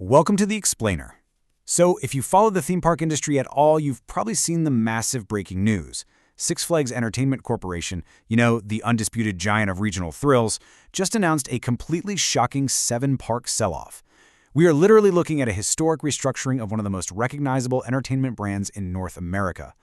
Welcome to The Explainer. So, if you follow the theme park industry at all, you've probably seen the massive breaking news. Six Flags Entertainment Corporation, the undisputed giant of regional thrills, just announced a completely shocking 7-park sell-off. We are literally looking at a historic restructuring of one of the most recognizable entertainment brands in North America.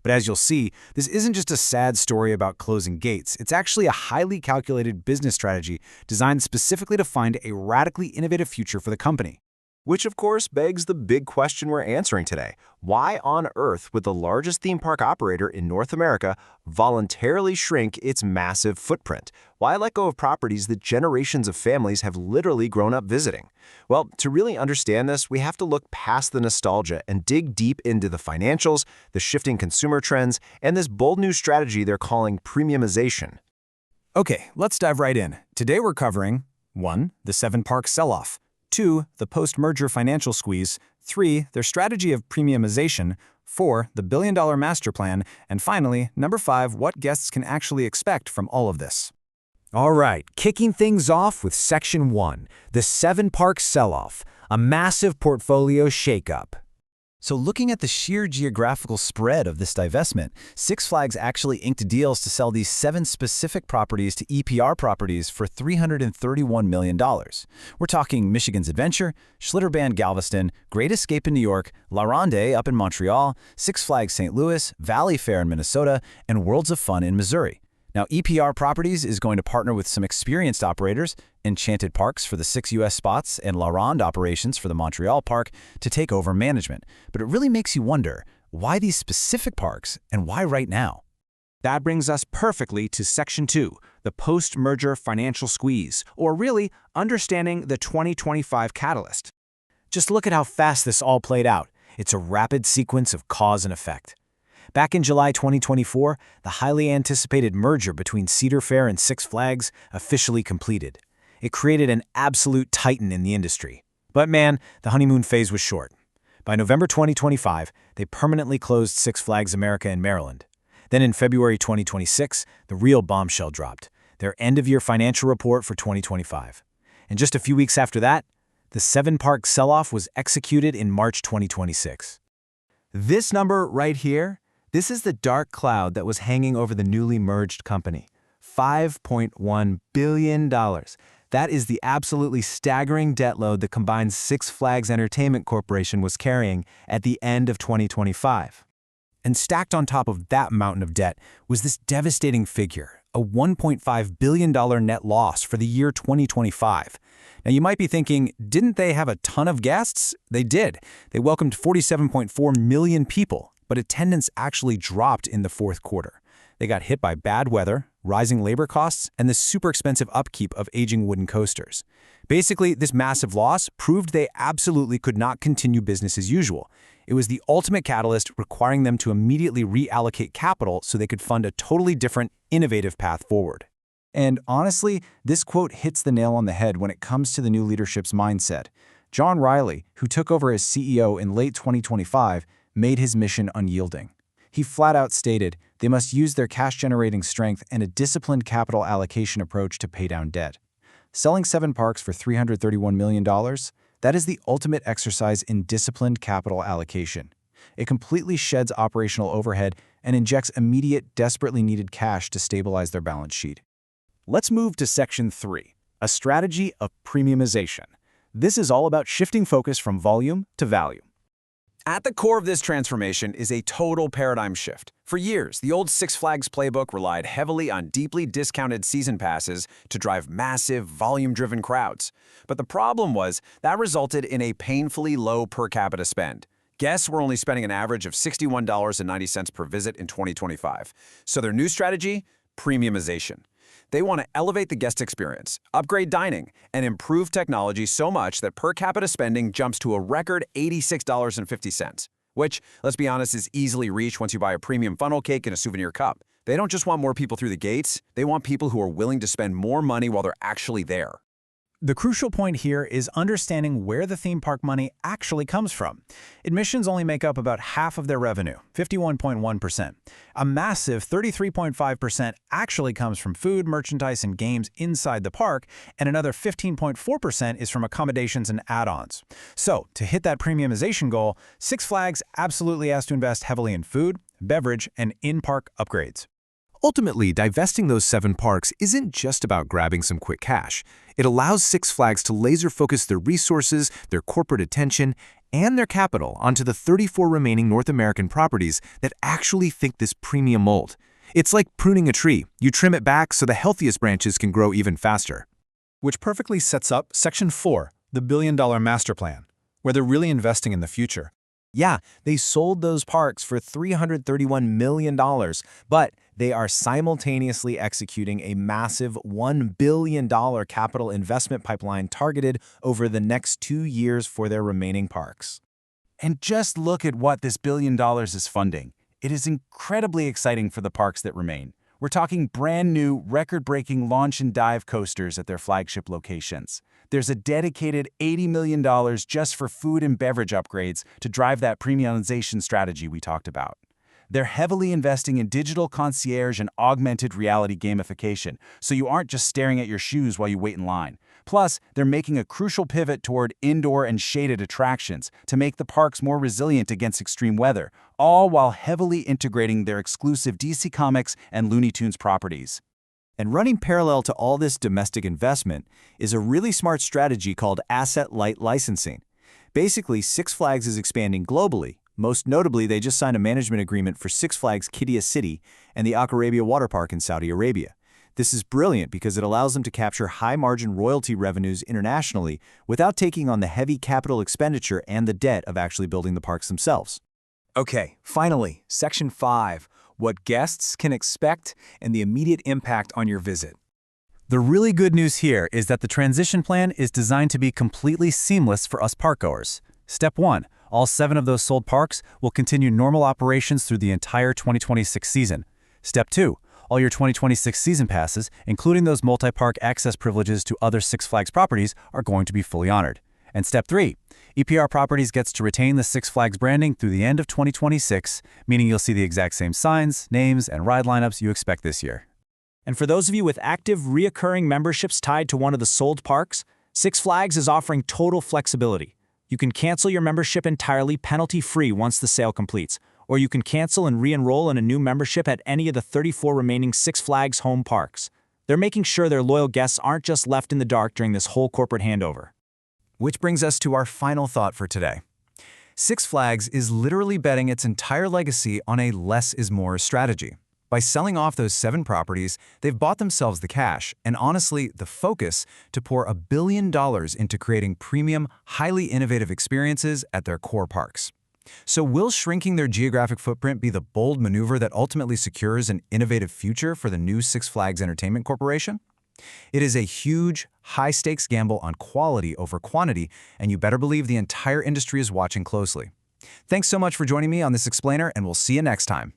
But as you'll see, this isn't just a sad story about closing gates. It's actually a highly calculated business strategy designed specifically to find a radically innovative future for the company. Which, of course, begs the big question we're answering today. Why on earth would the largest theme park operator in North America voluntarily shrink its massive footprint? Why let go of properties that generations of families have literally grown up visiting? Well, to really understand this, we have to look past the nostalgia and dig deep into the financials, the shifting consumer trends, and this bold new strategy they're calling premiumization. Okay, let's dive right in. Today we're covering 1. The 7-park sell-off. 2. The post-merger financial squeeze. 3. Their strategy of premiumization. 4. The billion-dollar master plan. And finally, number 5, what guests can actually expect from all of this. All right, kicking things off with Section 1, the 7-park sell-off, a massive portfolio shakeup. So looking at the sheer geographical spread of this divestment, Six Flags actually inked deals to sell these 7 specific properties to EPR Properties for $331 million. We're talking Michigan's Adventure, Schlitterbahn Galveston, Great Escape in New York, La Ronde up in Montreal, Six Flags St. Louis, Valley Fair in Minnesota, and Worlds of Fun in Missouri. Now, EPR Properties is going to partner with some experienced operators, Enchanted Parks for the 6 U.S. spots and La Ronde operations for the Montreal park, to take over management. But it really makes you wonder, why these specific parks and why right now? That brings us perfectly to Section 2, the post-merger financial squeeze, or really, understanding the 2025 catalyst. Just look at how fast this all played out. It's a rapid sequence of cause and effect. Back in July 2024, the highly anticipated merger between Cedar Fair and Six Flags officially completed. It created an absolute titan in the industry. But man, the honeymoon phase was short. By November 2025, they permanently closed Six Flags America in Maryland. Then in February 2026, the real bombshell dropped, their end-of-year financial report for 2025. And just a few weeks after that, the 7-park sell-off was executed in March 2026. This number right here, this is the dark cloud that was hanging over the newly merged company. $5.1 billion. That is the absolutely staggering debt load the combined Six Flags Entertainment Corporation was carrying at the end of 2025. And stacked on top of that mountain of debt was this devastating figure, a $1.5 billion net loss for the year 2025. Now you might be thinking, didn't they have a ton of guests? They did. They welcomed 47.4 million people. But attendance actually dropped in the fourth quarter. They got hit by bad weather, rising labor costs, and the super expensive upkeep of aging wooden coasters. Basically, this massive loss proved they absolutely could not continue business as usual. It was the ultimate catalyst, requiring them to immediately reallocate capital so they could fund a totally different, innovative path forward. And honestly, this quote hits the nail on the head when it comes to the new leadership's mindset. John Reilly, who took over as CEO in late 2025, made his mission unyielding. He flat-out stated they must use their cash-generating strength and a disciplined capital allocation approach to pay down debt. Selling 7 parks for $331 million, that is the ultimate exercise in disciplined capital allocation. It completely sheds operational overhead and injects immediate, desperately needed cash to stabilize their balance sheet. Let's move to Section 3, a strategy of premiumization. This is all about shifting focus from volume to value. At the core of this transformation is a total paradigm shift. For years, the old Six Flags playbook relied heavily on deeply discounted season passes to drive massive, volume-driven crowds. But the problem was that resulted in a painfully low per capita spend. Guests were only spending an average of $61.90 per visit in 2025. So their new strategy? Premiumization. They want to elevate the guest experience, upgrade dining, and improve technology so much that per capita spending jumps to a record $86.50, which, let's be honest, is easily reached once you buy a premium funnel cake and a souvenir cup. They don't just want more people through the gates, they want people who are willing to spend more money while they're actually there. The crucial point here is understanding where the theme park money actually comes from. Admissions only make up about half of their revenue, 51.1%. A massive 33.5% actually comes from food, merchandise, and games inside the park, and another 15.4% is from accommodations and add-ons. So, to hit that premiumization goal, Six Flags absolutely has to invest heavily in food, beverage, and in-park upgrades. Ultimately, divesting those 7 parks isn't just about grabbing some quick cash. It allows Six Flags to laser-focus their resources, their corporate attention, and their capital onto the 34 remaining North American properties that actually think this premium mold. It's like pruning a tree. You trim it back so the healthiest branches can grow even faster. Which perfectly sets up Section 4, the billion-dollar master plan, where they're really investing in the future. Yeah, they sold those parks for $331 million, but they are simultaneously executing a massive $1 billion capital investment pipeline targeted over the next 2 years for their remaining parks. And just look at what this $1 billion is funding. It is incredibly exciting for the parks that remain. We're talking brand new, record-breaking launch and dive coasters at their flagship locations. There's a dedicated $80 million just for food and beverage upgrades to drive that premiumization strategy we talked about. They're heavily investing in digital concierge and augmented reality gamification, so you aren't just staring at your shoes while you wait in line. Plus, they're making a crucial pivot toward indoor and shaded attractions to make the parks more resilient against extreme weather, all while heavily integrating their exclusive DC Comics and Looney Tunes properties. And running parallel to all this domestic investment is a really smart strategy called asset-light licensing. Basically, Six Flags is expanding globally. Most notably, they just signed a management agreement for Six Flags Qiddiya City and the Akarabia Water Park in Saudi Arabia. This is brilliant because it allows them to capture high-margin royalty revenues internationally without taking on the heavy capital expenditure and the debt of actually building the parks themselves. Okay, finally, Section 5, what guests can expect and the immediate impact on your visit. The really good news here is that the transition plan is designed to be completely seamless for us parkgoers. Step 1, all 7 of those sold parks will continue normal operations through the entire 2026 season. Step 2, all your 2026 season passes, including those multi-park access privileges to other Six Flags properties, are going to be fully honored. And Step 3, EPR Properties gets to retain the Six Flags branding through the end of 2026, meaning you'll see the exact same signs, names, and ride lineups you expect this year. And for those of you with active, reoccurring memberships tied to one of the sold parks, Six Flags is offering total flexibility. You can cancel your membership entirely penalty-free once the sale completes, or you can cancel and re-enroll in a new membership at any of the 34 remaining Six Flags home parks. They're making sure their loyal guests aren't just left in the dark during this whole corporate handover. Which brings us to our final thought for today. Six Flags is literally betting its entire legacy on a less is more strategy. By selling off those 7 properties, they've bought themselves the cash and honestly the focus to pour $1 billion into creating premium, highly innovative experiences at their core parks. So will shrinking their geographic footprint be the bold maneuver that ultimately secures an innovative future for the new Six Flags Entertainment Corporation? It is a huge, high-stakes gamble on quality over quantity, and you better believe the entire industry is watching closely. Thanks so much for joining me on this explainer, and we'll see you next time.